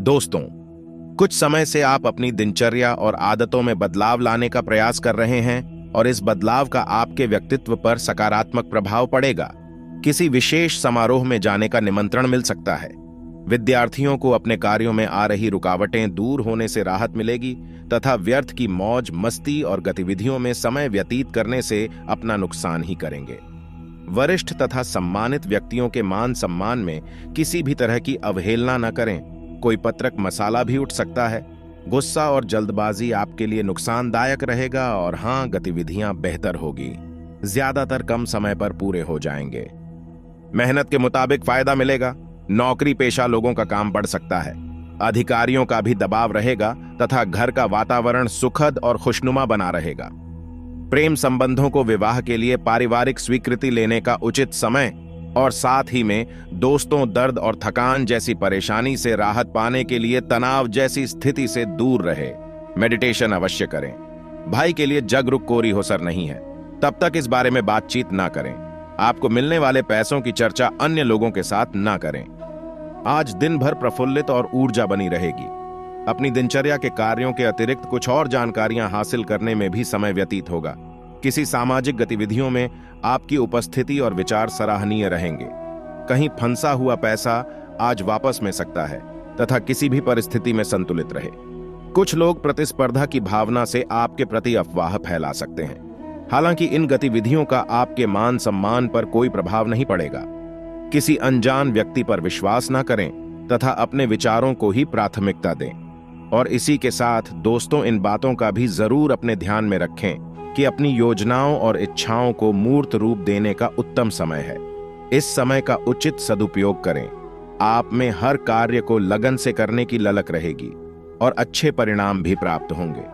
दोस्तों, कुछ समय से आप अपनी दिनचर्या और आदतों में बदलाव लाने का प्रयास कर रहे हैं और इस बदलाव का आपके व्यक्तित्व पर सकारात्मक प्रभाव पड़ेगा। किसी विशेष समारोह में जाने का निमंत्रण मिल सकता है। विद्यार्थियों को अपने कार्यों में आ रही रुकावटें दूर होने से राहत मिलेगी तथा व्यर्थ की मौज, मस्ती और गतिविधियों में समय व्यतीत करने से अपना नुकसान ही करेंगे। वरिष्ठ तथा सम्मानित व्यक्तियों के मान सम्मान में किसी भी तरह की अवहेलना न करें। कोई पत्रक मसाला भी उठ सकता है। गुस्सा और जल्दबाजी आपके लिए नुकसानदायक रहेगा और हाँ, गतिविधियां बेहतर होगी। ज्यादातर कम समय पर पूरे हो जाएंगे। मेहनत के मुताबिक फायदा मिलेगा। नौकरी पेशा लोगों का काम बढ़ सकता है। अधिकारियों का भी दबाव रहेगा तथा घर का वातावरण सुखद और खुशनुमा बना रहेगा। प्रेम संबंधों को विवाह के लिए पारिवारिक स्वीकृति लेने का उचित समय और साथ ही में दोस्तों, दर्द और थकान जैसी परेशानी से राहत पाने के लिए तनाव जैसी स्थिति से दूर रहे। मेडिटेशन अवश्य करें। भाई के लिए जग रुक कोरी हो सर नहीं है, तब तक इस बारे में बातचीत ना करें। आपको मिलने वाले पैसों की चर्चा अन्य लोगों के साथ ना करें। आज दिन भर प्रफुल्लित और ऊर्जा बनी रहेगी। अपनी दिनचर्या के कार्यों के अतिरिक्त कुछ और जानकारियां हासिल करने में भी समय व्यतीत होगा। किसी सामाजिक गतिविधियों में आपकी उपस्थिति और विचार सराहनीय रहेंगे। कहीं फंसा हुआ पैसा आज वापस मिल सकता है तथा किसी भी परिस्थिति में संतुलित रहे। कुछ लोग प्रतिस्पर्धा की भावना से आपके प्रति अफवाह फैला सकते हैं। हालांकि इन गतिविधियों का आपके मान सम्मान पर कोई प्रभाव नहीं पड़ेगा। किसी अनजान व्यक्ति पर विश्वास न करें तथा अपने विचारों को ही प्राथमिकता दें। और इसी के साथ दोस्तों, इन बातों का भी जरूर अपने ध्यान में रखें कि अपनी योजनाओं और इच्छाओं को मूर्त रूप देने का उत्तम समय है। इस समय का उचित सदुपयोग करें। आप में हर कार्य को लगन से करने की ललक रहेगी और अच्छे परिणाम भी प्राप्त होंगे।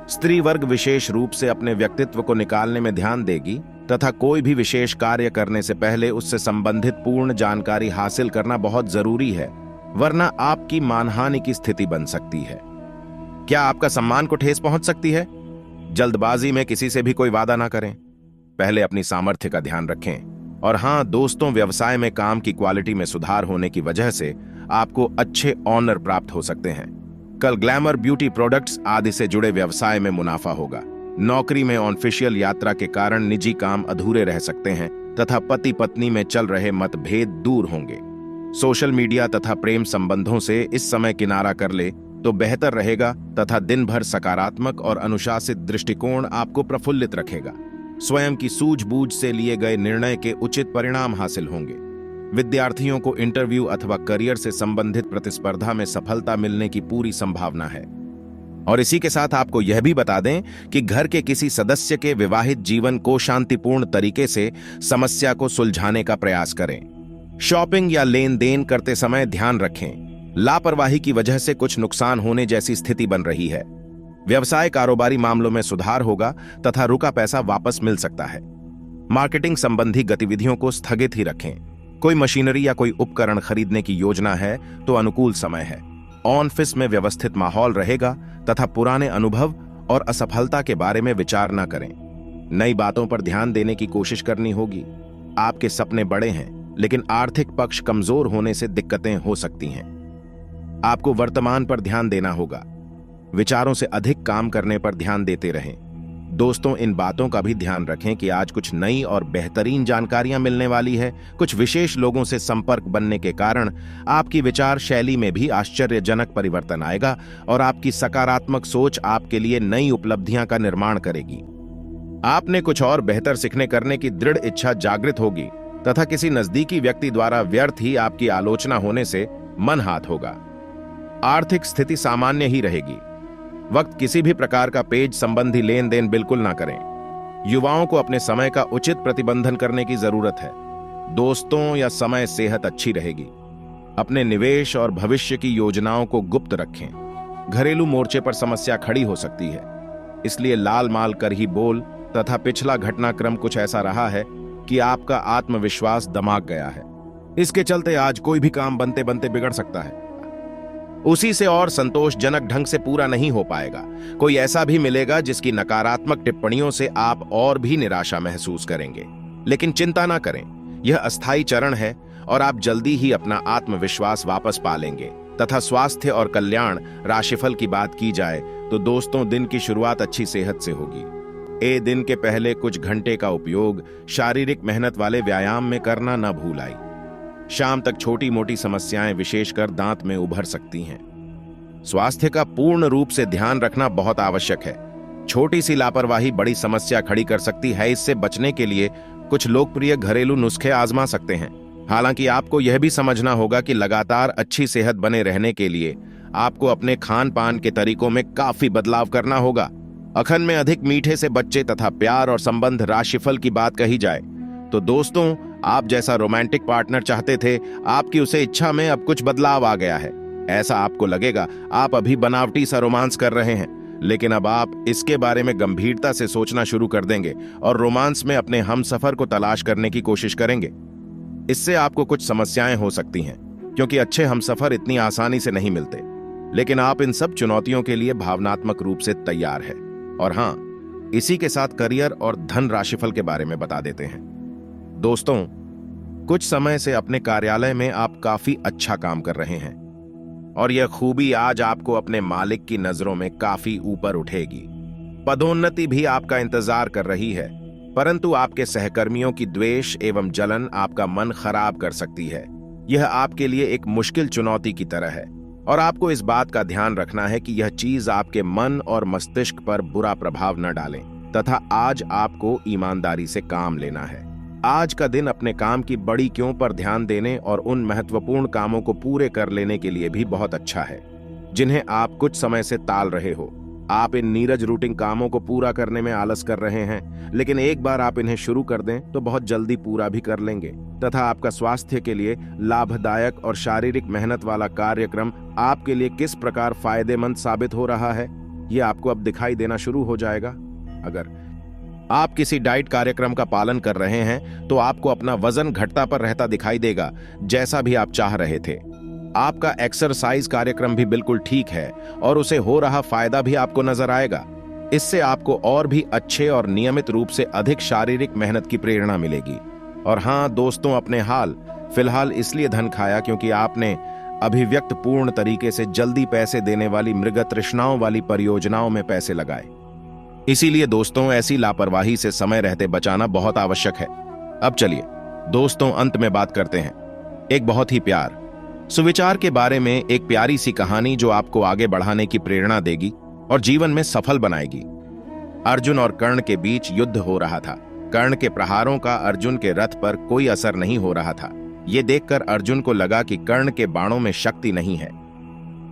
स्त्री वर्ग विशेष रूप से अपने व्यक्तित्व को निकालने में ध्यान देगी तथा कोई भी विशेष कार्य करने से पहले उससे संबंधित पूर्ण जानकारी हासिल करना बहुत जरूरी है, वरना आपकी मानहानि की स्थिति बन सकती है। क्या आपका सम्मान को ठेस पहुंच सकती है? जल्दबाजी में किसी से भी कोई वादा ना करें। पहले अपनी सामर्थ्य का ध्यान रखें। और हां दोस्तों, व्यवसाय में काम की क्वालिटी में सुधार होने की वजह से आपको अच्छे ऑनर प्राप्त हो सकते हैं। कल ग्लैमर, ब्यूटी प्रोडक्ट्स आदि से जुड़े व्यवसाय में मुनाफा होगा। नौकरी में ऑफिशियल यात्रा के कारण निजी काम अधूरे रह सकते हैं तथा पति पत्नी में चल रहे मतभेद दूर होंगे। सोशल मीडिया तथा प्रेम संबंधों से इस समय किनारा कर ले तो बेहतर रहेगा तथा दिन भर सकारात्मक और अनुशासित दृष्टिकोण आपको प्रफुल्लित रखेगा। स्वयं की सूझबूझ से लिए गए निर्णय के उचित परिणाम हासिल होंगे। विद्यार्थियों को इंटरव्यू अथवा करियर से संबंधित प्रतिस्पर्धा में सफलता मिलने की पूरी संभावना है। और इसी के साथ आपको यह भी बता दें कि घर के किसी सदस्य के विवाहित जीवन को शांतिपूर्ण तरीके से समस्या को सुलझाने का प्रयास करें। शॉपिंग या लेन देन करते समय ध्यान रखें। लापरवाही की वजह से कुछ नुकसान होने जैसी स्थिति बन रही है। व्यवसाय कारोबारी मामलों में सुधार होगा तथा रुका पैसा वापस मिल सकता है। मार्केटिंग संबंधी गतिविधियों को स्थगित ही रखें। कोई मशीनरी या कोई उपकरण खरीदने की योजना है तो अनुकूल समय है। ऑफिस में व्यवस्थित माहौल रहेगा तथा पुराने अनुभव और असफलता के बारे में विचार न करें। नई बातों पर ध्यान देने की कोशिश करनी होगी। आपके सपने बड़े हैं, लेकिन आर्थिक पक्ष कमजोर होने से दिक्कतें हो सकती हैं। आपको वर्तमान पर ध्यान देना होगा। विचारों से अधिक काम करने पर ध्यान देते रहें। दोस्तों, इन बातों का भी ध्यान रखें कि आज कुछ नई और बेहतरीन जानकारियां मिलने वाली है। कुछ विशेष लोगों से संपर्क बनने के कारण आपकी विचार शैली में भी आश्चर्यजनक परिवर्तन आएगा और आपकी सकारात्मक सोच आपके लिए नई उपलब्धियां का निर्माण करेगी। आपने कुछ और बेहतर सीखने करने की दृढ़ इच्छा जागृत होगी तथा किसी नजदीकी व्यक्ति द्वारा व्यर्थ ही आपकी आलोचना होने से मन हाथ होगा। आर्थिक स्थिति सामान्य ही रहेगी। वक्त किसी भी प्रकार का पेज संबंधी लेन देन बिल्कुल ना करें। युवाओं को अपने समय का उचित प्रतिबंधन करने की जरूरत है। दोस्तों या समय सेहत अच्छी रहेगी। अपने निवेश और भविष्य की योजनाओं को गुप्त रखें। घरेलू मोर्चे पर समस्या खड़ी हो सकती है, इसलिए लाल माल कर ही बोल तथा पिछला घटनाक्रम कुछ ऐसा रहा है कि आपका आत्मविश्वास दमाग गया है। इसके चलते आज कोई भी काम बनते बनते बिगड़ सकता है। उसी से और संतोषजनक ढंग से पूरा नहीं हो पाएगा। कोई ऐसा भी मिलेगा जिसकी नकारात्मक टिप्पणियों से आप और भी निराशा महसूस करेंगे। लेकिन चिंता ना करें, यह अस्थायी चरण है और आप जल्दी ही अपना आत्मविश्वास वापस पा लेंगे तथा स्वास्थ्य और कल्याण राशिफल की बात की जाए तो दोस्तों दिन की शुरुआत अच्छी सेहत से होगी। ए दिन के पहले कुछ घंटे का उपयोग शारीरिक मेहनत वाले व्यायाम में करना न भूलाई। शाम तक छोटी मोटी समस्याएं विशेषकर दांत में उभर सकती हैं। स्वास्थ्य का पूर्ण रूप से ध्यान रखना बहुत आवश्यक है। छोटी सी लापरवाही बड़ी समस्या खड़ी कर सकती है। इससे बचने के लिए कुछ लोकप्रिय घरेलू नुस्खे आजमा सकते हैं। हालांकि आपको यह भी समझना होगा कि लगातार अच्छी सेहत बने रहने के लिए आपको अपने खान पान के तरीकों में काफी बदलाव करना होगा। अखन में अधिक मीठे से बच्चे तथा प्यार और संबंध राशिफल की बात कही जाए तो दोस्तों आप जैसा रोमांटिक पार्टनर चाहते थे, आपकी उसे इच्छा में अब कुछ बदलाव आ गया है। ऐसा आपको लगेगा आप अभी बनावटी सा रोमांस कर रहे हैं, लेकिन अब आप इसके बारे में गंभीरता से सोचना शुरू कर देंगे और रोमांस में अपने हमसफर को तलाश करने की कोशिश करेंगे। इससे आपको कुछ समस्याएं हो सकती हैं, क्योंकि अच्छे हमसफर इतनी आसानी से नहीं मिलते। लेकिन आप इन सब चुनौतियों के लिए भावनात्मक रूप से तैयार है। और हां, इसी के साथ करियर और धन राशिफल के बारे में बता देते हैं। दोस्तों, कुछ समय से अपने कार्यालय में आप काफी अच्छा काम कर रहे हैं और यह खूबी आज आपको अपने मालिक की नजरों में काफी ऊपर उठेगी। पदोन्नति भी आपका इंतजार कर रही है, परंतु आपके सहकर्मियों की द्वेष एवं जलन आपका मन खराब कर सकती है। यह आपके लिए एक मुश्किल चुनौती की तरह है और आपको इस बात का ध्यान रखना है कि यह चीज आपके मन और मस्तिष्क पर बुरा प्रभाव न डालें तथा आज आपको ईमानदारी से काम लेना है। आज का दिन अपने काम की बड़ी क्यों पर ध्यान देने और उन महत्वपूर्ण कामों को पूरे कर लेने के लिए भी बहुत अच्छा है जिन्हें आप कुछ समय से टाल रहे हो। आप इन नीरज रूटिंग कामों को पूरा करने में आलस कर रहे हैं, लेकिन एक बार आप इन्हें शुरू कर दें तो बहुत जल्दी पूरा भी कर लेंगे तथा आपका स्वास्थ्य के लिए लाभदायक और शारीरिक मेहनत वाला कार्यक्रम आपके लिए किस प्रकार फायदेमंद साबित हो रहा है, यह आपको अब दिखाई देना शुरू हो जाएगा। अगर आप किसी डाइट कार्यक्रम का पालन कर रहे हैं तो आपको अपना वजन घटता पर रहता दिखाई देगा, जैसा भी आप चाह रहे थे। आपका एक्सरसाइज कार्यक्रम भी बिल्कुल ठीक है और उसे हो रहा फायदा भी आपको नजर आएगा। इससे आपको और भी अच्छे और नियमित रूप से अधिक शारीरिक मेहनत की प्रेरणा मिलेगी। और हां दोस्तों, अपने हाल फिलहाल इसलिए धन खाया क्योंकि आपने अभिव्यक्त पूर्ण तरीके से जल्दी पैसे देने वाली मृग तृष्णाओं वाली परियोजनाओं में पैसे लगाए। इसीलिए दोस्तों, ऐसी लापरवाही से समय रहते बचाना बहुत आवश्यक है। अब चलिए दोस्तों, अंत में बात करते हैं एक बहुत ही प्यार सुविचार के बारे में, एक प्यारी सी कहानी जो आपको आगे बढ़ाने की प्रेरणा देगी और जीवन में सफल बनाएगी। अर्जुन और कर्ण के बीच युद्ध हो रहा था। कर्ण के प्रहारों का अर्जुन के रथ पर कोई असर नहीं हो रहा था। यह देखकर अर्जुन को लगा कि कर्ण के बाणों में शक्ति नहीं है।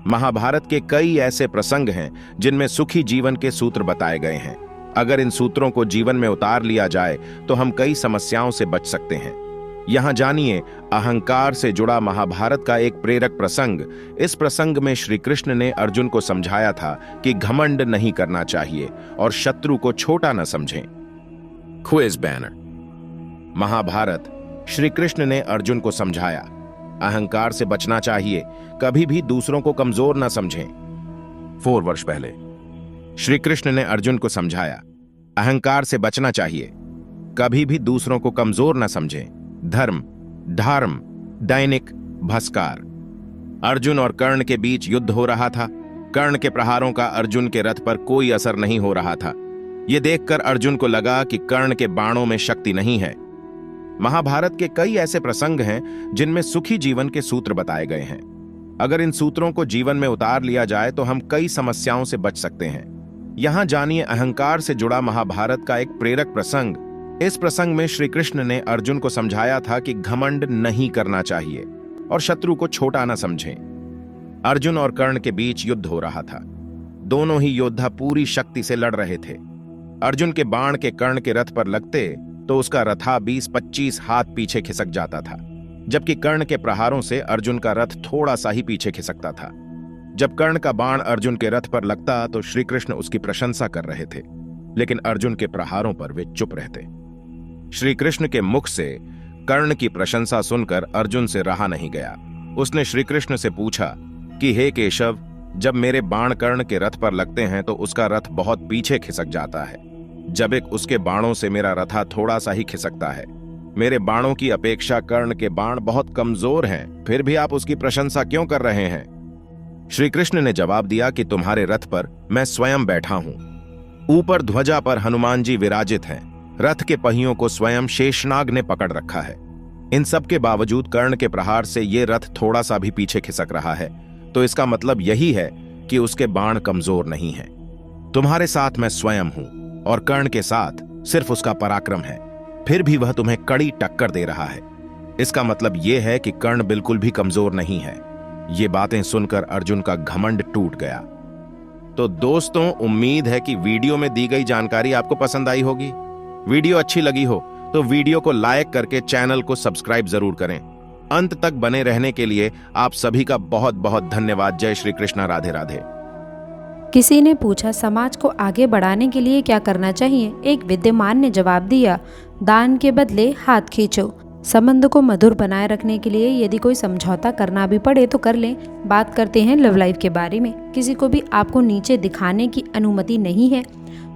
महाभारत के कई ऐसे प्रसंग हैं जिनमें सुखी जीवन के सूत्र बताए गए हैं। अगर इन सूत्रों को जीवन में उतार लिया जाए तो हम कई समस्याओं से बच सकते हैं। यहां जानिए अहंकार से जुड़ा महाभारत का एक प्रेरक प्रसंग। इस प्रसंग में श्री कृष्ण ने अर्जुन को समझाया था कि घमंड नहीं करना चाहिए और शत्रु को छोटा न समझें। Quiz banner. महाभारत। श्री कृष्ण ने अर्जुन को समझाया, अहंकार से बचना चाहिए, कभी भी दूसरों को कमजोर न समझें। 4 वर्ष पहले श्री कृष्ण ने अर्जुन को समझाया, अहंकार से बचना चाहिए, कभी भी दूसरों को कमजोर न समझें। धर्म, धर्म, दैनिक, भस्कार। अर्जुन और कर्ण के बीच युद्ध हो रहा था। कर्ण के प्रहारों का अर्जुन के रथ पर कोई असर नहीं हो रहा था। यह देखकर अर्जुन को लगा कि कर्ण के बाणों में शक्ति नहीं है। महाभारत के कई ऐसे प्रसंग हैं जिनमें सुखी जीवन के सूत्र बताए गए हैं। अगर इन सूत्रों को जीवन में उतार लिया जाए तो हम कई समस्याओं से बच सकते हैं। यहां जानिए अहंकार से जुड़ा महाभारत का एक प्रेरक प्रसंग। इस प्रसंग में श्री कृष्ण ने अर्जुन को समझाया था कि घमंड नहीं करना चाहिए और शत्रु को छोटा न समझें। अर्जुन और कर्ण के बीच युद्ध हो रहा था। दोनों ही योद्धा पूरी शक्ति से लड़ रहे थे। अर्जुन के बाण के कर्ण के रथ पर लगते तो उसका रथा 20-25 हाथ पीछे खिसक जाता था, जबकि कर्ण के प्रहारों से अर्जुन का रथ थोड़ा सा ही पीछे खिसकता था। जब कर्ण का बाण अर्जुन के रथ पर लगता तो श्री कृष्ण उसकी प्रशंसा कर रहे थे, लेकिन अर्जुन के प्रहारों पर वे चुप रहते। श्री कृष्ण के मुख से कर्ण की प्रशंसा सुनकर अर्जुन से रहा नहीं गया। उसने श्री कृष्ण से पूछा कि हे केशव, जब मेरे बाण कर्ण के रथ पर लगते हैं तो उसका रथ बहुत पीछे खिसक जाता है, जब एक उसके बाणों से मेरा रथा थोड़ा सा ही खिसकता है। मेरे बाणों की अपेक्षा कर्ण के बाण बहुत कमजोर हैं, फिर भी आप उसकी प्रशंसा क्यों कर रहे हैं? श्री कृष्ण ने जवाब दिया कि तुम्हारे रथ पर मैं स्वयं बैठा हूं। ऊपर ध्वजा पर हनुमान जी विराजित हैं। रथ के पहियों को स्वयं शेषनाग ने पकड़ रखा है। इन सब के बावजूद कर्ण के प्रहार से ये रथ थोड़ा सा भी पीछे खिसक रहा है, तो इसका मतलब यही है कि उसके बाण कमजोर नहीं है। तुम्हारे साथ मैं स्वयं हूं और कर्ण के साथ सिर्फ उसका पराक्रम है, फिर भी वह तुम्हें कड़ी टक्कर दे रहा है। इसका मतलब यह है कि कर्ण बिल्कुल भी कमजोर नहीं है। ये बातें सुनकर अर्जुन का घमंड टूट गया। तो दोस्तों, उम्मीद है कि वीडियो में दी गई जानकारी आपको पसंद आई होगी। वीडियो अच्छी लगी हो तो वीडियो को लाइक करके चैनल को सब्सक्राइब जरूर करें। अंत तक बने रहने के लिए आप सभी का बहुत बहुत धन्यवाद। जय श्री कृष्णा, राधे राधे। किसी ने पूछा, समाज को आगे बढ़ाने के लिए क्या करना चाहिए? एक विद्यमान ने जवाब दिया, दान के बदले हाथ खींचो। संबंध को मधुर बनाए रखने के लिए यदि कोई समझौता करना भी पड़े तो कर लें। बात करते हैं लव लाइफ के बारे में। किसी को भी आपको नीचे दिखाने की अनुमति नहीं है।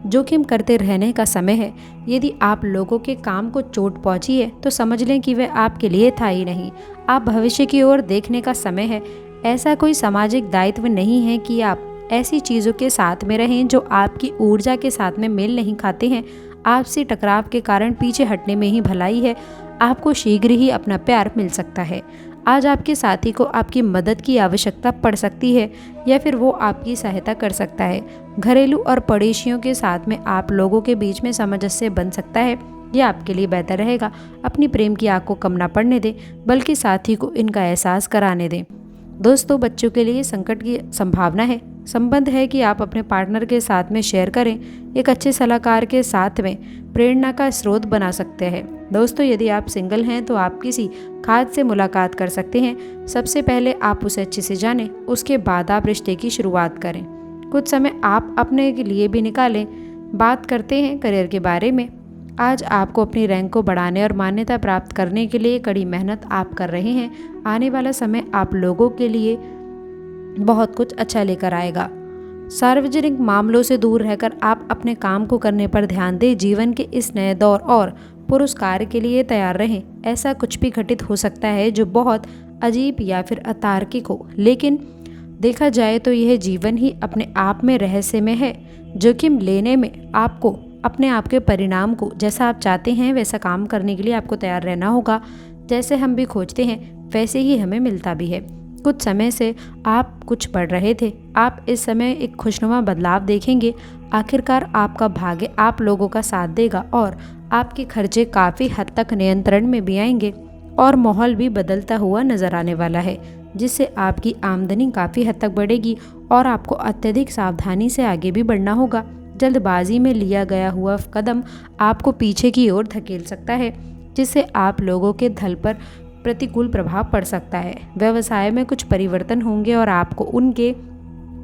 जोखिम करते रहने का समय है। यदि आप लोगों के काम को चोट पहुंची है तो समझ लें कि वह आपके लिए था ही नहीं। आप भविष्य की ओर देखने का समय है। ऐसा कोई सामाजिक दायित्व नहीं है कि आप ऐसी चीज़ों के साथ में रहें जो आपकी ऊर्जा के साथ में मेल नहीं खाते हैं। आपसी टकराव के कारण पीछे हटने में ही भलाई है। आपको शीघ्र ही अपना प्यार मिल सकता है। आज आपके साथी को आपकी मदद की आवश्यकता पड़ सकती है या फिर वो आपकी सहायता कर सकता है। घरेलू और पड़ोसियों के साथ में आप लोगों के बीच में सामंजस्य बन सकता है। यह आपके लिए बेहतर रहेगा। अपनी प्रेम की आग को कम ना पड़ने दें, बल्कि साथी को इनका एहसास कराने दें। दोस्तों, बच्चों के लिए संकट की संभावना है। संबंध है कि आप अपने पार्टनर के साथ में शेयर करें। एक अच्छे सलाहकार के साथ में प्रेरणा का स्रोत बना सकते हैं। दोस्तों, यदि आप सिंगल हैं तो आप किसी खास से मुलाकात कर सकते हैं। सबसे पहले आप उसे अच्छे से जानें, उसके बाद आप रिश्ते की शुरुआत करें। कुछ समय आप अपने लिए भी निकालें। बात करते हैं करियर के बारे में। आज आपको अपनी रैंक को बढ़ाने और मान्यता प्राप्त करने के लिए कड़ी मेहनत आप कर रहे हैं। आने वाला समय आप लोगों के लिए बहुत कुछ अच्छा लेकर आएगा। सार्वजनिक मामलों से दूर रहकर आप अपने काम को करने पर ध्यान दें। जीवन के इस नए दौर और पुरस्कार के लिए तैयार रहें। ऐसा कुछ भी घटित हो सकता है जो बहुत अजीब या फिर अतार्किक हो, लेकिन देखा जाए तो यह जीवन ही अपने आप में रहस्यमय है। जोखिम लेने में आपको अपने आप के परिणाम को जैसा आप चाहते हैं वैसा काम करने के लिए आपको तैयार रहना होगा। जैसे हम भी खोजते हैं वैसे ही हमें मिलता भी है। कुछ समय से आप कुछ पढ़ रहे थे। आप इस समय एक खुशनुमा बदलाव देखेंगे। आखिरकार आपका भाग्य आप लोगों का साथ देगा और आपके खर्चे काफ़ी हद तक नियंत्रण में भी आएंगे और माहौल भी बदलता हुआ नजर आने वाला है, जिससे आपकी आमदनी काफ़ी हद तक बढ़ेगी और आपको अत्यधिक सावधानी से आगे भी बढ़ना होगा। जल्दबाजी में लिया गया हुआ कदम आपको पीछे की ओर धकेल सकता है, जिससे आप लोगों के धन पर प्रतिकूल प्रभाव पड़ सकता है। व्यवसाय में कुछ परिवर्तन होंगे और आपको उनके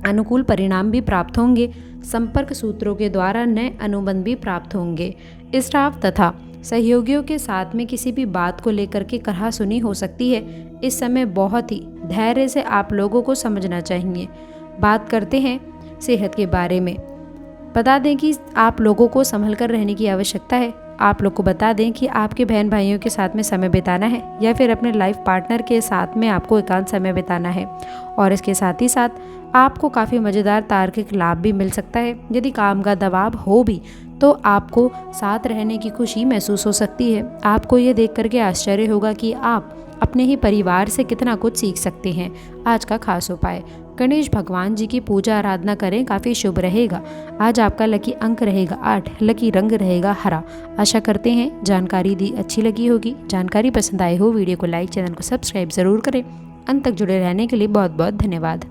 अनुकूल परिणाम भी प्राप्त होंगे। संपर्क सूत्रों के द्वारा नए अनुबंध भी प्राप्त होंगे। स्टाफ तथा सहयोगियों के साथ में किसी भी बात को लेकर के कहा-सुनी हो सकती है। इस समय बहुत ही धैर्य से आप लोगों को समझना चाहिए। बात करते हैं सेहत के बारे में। बता दें कि आप लोगों को संभल कर रहने की आवश्यकता है। आप लोग को बता दें कि आपके बहन भाइयों के साथ में समय बिताना है या फिर अपने लाइफ पार्टनर के साथ में आपको एकांत समय बिताना है। और इसके साथ ही साथ आपको काफ़ी मज़ेदार तार्किक लाभ भी मिल सकता है। यदि काम का दबाव हो भी तो आपको साथ रहने की खुशी महसूस हो सकती है। आपको ये देख करके आश्चर्य होगा कि आप अपने ही परिवार से कितना कुछ सीख सकते हैं। आज का खास उपाय, गणेश भगवान जी की पूजा आराधना करें, काफ़ी शुभ रहेगा। आज आपका लकी अंक रहेगा 8, लकी रंग रहेगा हरा। आशा करते हैं जानकारी दी अच्छी लगी होगी। जानकारी पसंद आई हो वीडियो को लाइक, चैनल को सब्सक्राइब ज़रूर करें। अंत तक जुड़े रहने के लिए बहुत बहुत धन्यवाद।